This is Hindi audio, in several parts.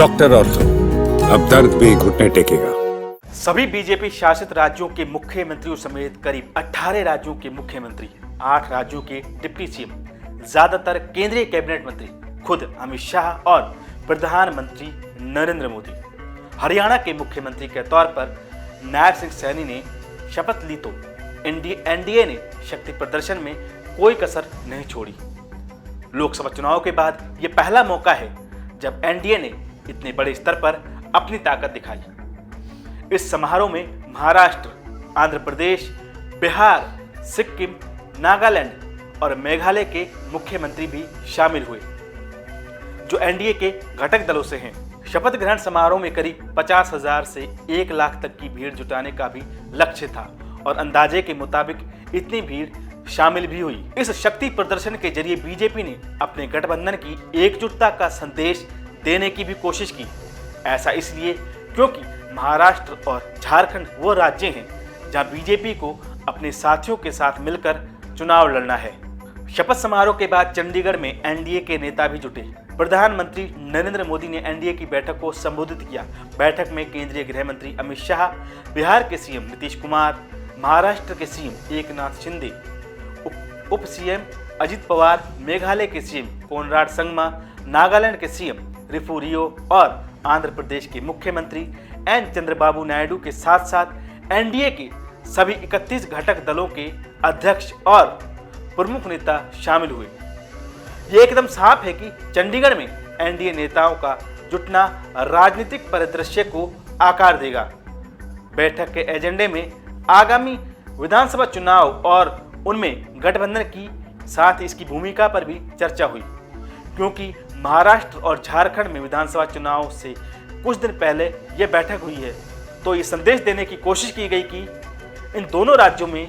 डॉक्टर ऑर्थो, अब दर्द भी घुटने टेकेगा। सभी बीजेपी शासित राज्यों के मुख्यमंत्रियों समेत करीब 18 राज्यों के मुख्यमंत्री, 8 राज्यों के डिप्टी सीएम, ज्यादातर केंद्रीय कैबिनेट मंत्री, खुद अमित शाह और प्रधानमंत्री नरेंद्र मोदी, हरियाणा के मुख्यमंत्री के तौर पर नायब सिंह सैनी ने शपथ ली तो एनडीए ने शक्ति प्रदर्शन में कोई कसर नहीं छोड़ी। लोकसभा चुनाव के बाद ये पहला मौका है जब एनडीए ने इतने बड़े स्तर पर अपनी ताकत दिखाई। इस समारोह में महाराष्ट्र, आंध्र प्रदेश, बिहार, सिक्किम, नागालैंड और मेघालय के मुख्यमंत्री भी शामिल हुए, जो एनडीए के घटक दलों से हैं। शपथ ग्रहण समारोह में करीब 50,000 से 1 लाख तक की भीड़ जुटाने का भी लक्ष्य था और अंदाजे के मुताबिक इतनी भीड़ शामिल भी हुई। इस शक्ति प्रदर्शन के जरिए बीजेपी ने अपने गठबंधन की एकजुटता का संदेश देने की भी कोशिश की। ऐसा इसलिए क्योंकि महाराष्ट्र और झारखंड वो राज्य हैं जहां बीजेपी को अपने साथियों के साथ मिलकर चुनाव लड़ना है। शपथ समारोह के बाद चंडीगढ़ में एनडीए के नेता भी जुटे। प्रधानमंत्री नरेंद्र मोदी ने एनडीए की बैठक को संबोधित किया। बैठक में केंद्रीय गृह मंत्री अमित शाह, बिहार के सीएम नीतीश कुमार, महाराष्ट्र के सीएम एकनाथ शिंदे, उप सीएम अजित पवार, मेघालय के सीएम कोनराड संगमा, नागालैंड के सीएम रिफू रियो और आंध्र प्रदेश के मुख्यमंत्री एन चंद्रबाबू नायडू के साथ साथ एनडीए के सभी 31 घटक दलों के अध्यक्ष और प्रमुख नेता शामिल हुए। ये एकदम साफ है कि चंडीगढ़ में एनडीए नेताओं का जुटना राजनीतिक परिदृश्य को आकार देगा। बैठक के एजेंडे में आगामी विधानसभा चुनाव और उनमें गठबंधन की साथ इसकी भूमिका पर भी चर्चा हुई, क्योंकि महाराष्ट्र और झारखंड में विधानसभा चुनाव से कुछ दिन पहले यह बैठक हुई है। तो ये संदेश देने की कोशिश की गई कि इन दोनों राज्यों में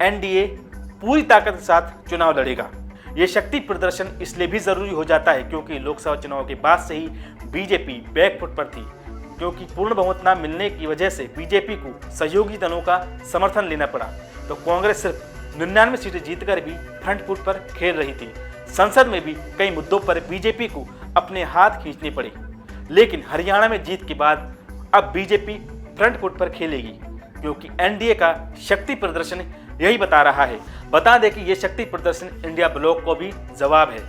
एनडीए पूरी ताकत के साथ चुनाव लड़ेगा। ये शक्ति प्रदर्शन इसलिए भी जरूरी हो जाता है क्योंकि लोकसभा चुनाव के बाद से ही बीजेपी बैकफुट पर थी, क्योंकि पूर्ण बहुमत न मिलने की वजह से बीजेपी को सहयोगी दलों का समर्थन लेना पड़ा। तो कांग्रेस सिर्फ 99 सीटें जीतकर भी फ्रंट फुट पर खेल रही थी। संसद में भी कई मुद्दों पर बीजेपी को अपने हाथ खींचने पड़े, लेकिन हरियाणा में जीत के बाद अब बीजेपी फ्रंट फुट पर खेलेगी, क्योंकि एनडीए का शक्ति प्रदर्शन यही बता रहा है। बता दें कि यह शक्ति प्रदर्शन इंडिया ब्लॉक को भी जवाब है,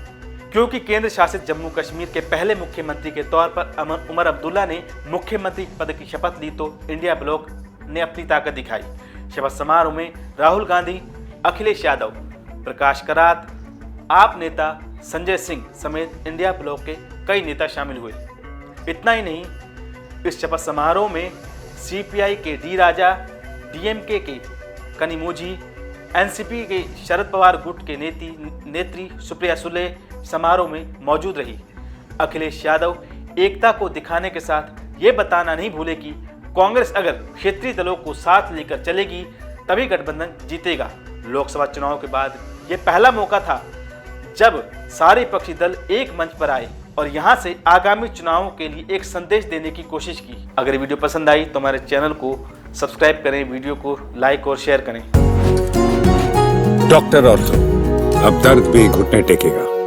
क्योंकि केंद्र शासित जम्मू कश्मीर के पहले मुख्यमंत्री के तौर पर उमर अब्दुल्ला ने मुख्यमंत्री पद की शपथ ली तो इंडिया ब्लॉक ने अपनी ताकत दिखाई। शपथ समारोह में राहुल गांधी, अखिलेश यादव, प्रकाश करात, आप नेता संजय सिंह समेत इंडिया ब्लॉक के कई नेता शामिल हुए। इतना ही नहीं, इस शपथ समारोह में सीपीआई के डी राजा, डीएमके के कनिमोझी, एनसीपी के शरद पवार गुट के नेत्री सुप्रिया सुले समारोह में मौजूद रही। अखिलेश यादव एकता को दिखाने के साथ ये बताना नहीं भूले कि कांग्रेस अगर क्षेत्रीय दलों को साथ लेकर चलेगी तभी गठबंधन जीतेगा। लोकसभा चुनाव के बाद ये पहला मौका था जब सारे विपक्षी दल एक मंच पर आए और यहां से आगामी चुनावों के लिए एक संदेश देने की कोशिश की। अगर वीडियो पसंद आई तो हमारे चैनल को सब्सक्राइब करें, वीडियो को लाइक और शेयर करें। डॉक्टर ऑर्थो, अब दर्द भी घुटने टेकेगा।